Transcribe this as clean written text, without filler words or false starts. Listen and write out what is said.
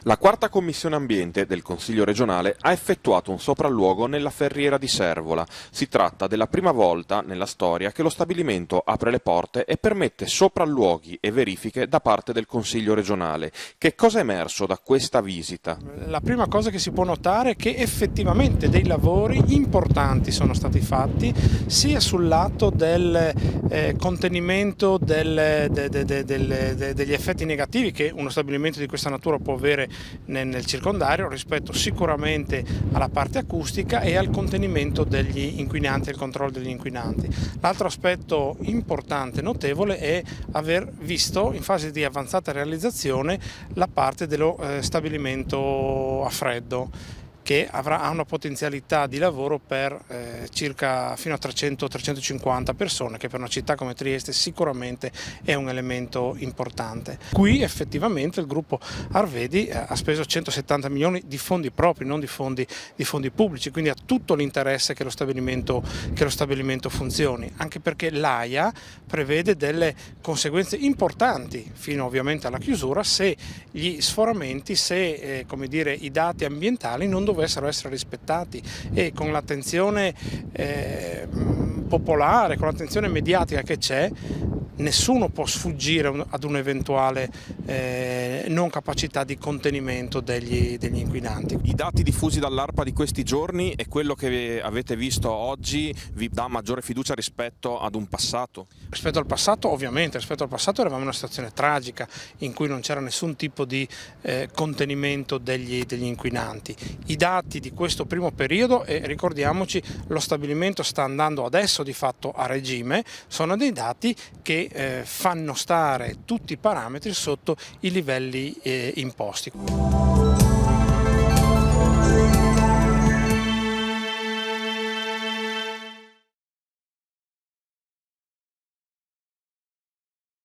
La quarta commissione ambiente del Consiglio regionale ha effettuato un sopralluogo nella Ferriera di Servola. Si tratta della prima volta nella storia che lo stabilimento apre le porte e permette sopralluoghi e verifiche da parte del Consiglio regionale. Che cosa è emerso da questa visita? La prima cosa che si può notare è che effettivamente dei lavori importanti sono stati fatti sia sul lato del contenimento degli effetti negativi che uno stabilimento di questa natura può avere nel circondario, rispetto sicuramente alla parte acustica e al contenimento degli inquinanti e il controllo degli inquinanti. L'altro aspetto importante e notevole è aver visto in fase di avanzata realizzazione la parte dello stabilimento a freddo, che ha una potenzialità di lavoro per circa fino a 300-350 persone, che per una città come Trieste sicuramente è un elemento importante. Qui effettivamente il gruppo Arvedi ha speso 170 milioni di fondi propri, non di fondi pubblici, quindi ha tutto l'interesse che lo stabilimento funzioni, anche perché l'AIA prevede delle conseguenze importanti fino ovviamente alla chiusura se gli sforamenti, se i dati ambientali non dovessero essere rispettati, e con l'attenzione popolare, con l'attenzione mediatica che c'è, nessuno può sfuggire ad un'eventuale non capacità di contenimento degli inquinanti. I dati diffusi dall'ARPA di questi giorni e quello che avete visto oggi vi dà maggiore fiducia rispetto ad un passato? Rispetto al passato, ovviamente, rispetto al passato eravamo in una situazione tragica in cui non c'era nessun tipo di contenimento degli inquinanti. I dati di questo primo periodo, e ricordiamoci, lo stabilimento sta andando adesso di fatto a regime, sono dei dati che fanno stare tutti i parametri sotto i livelli imposti.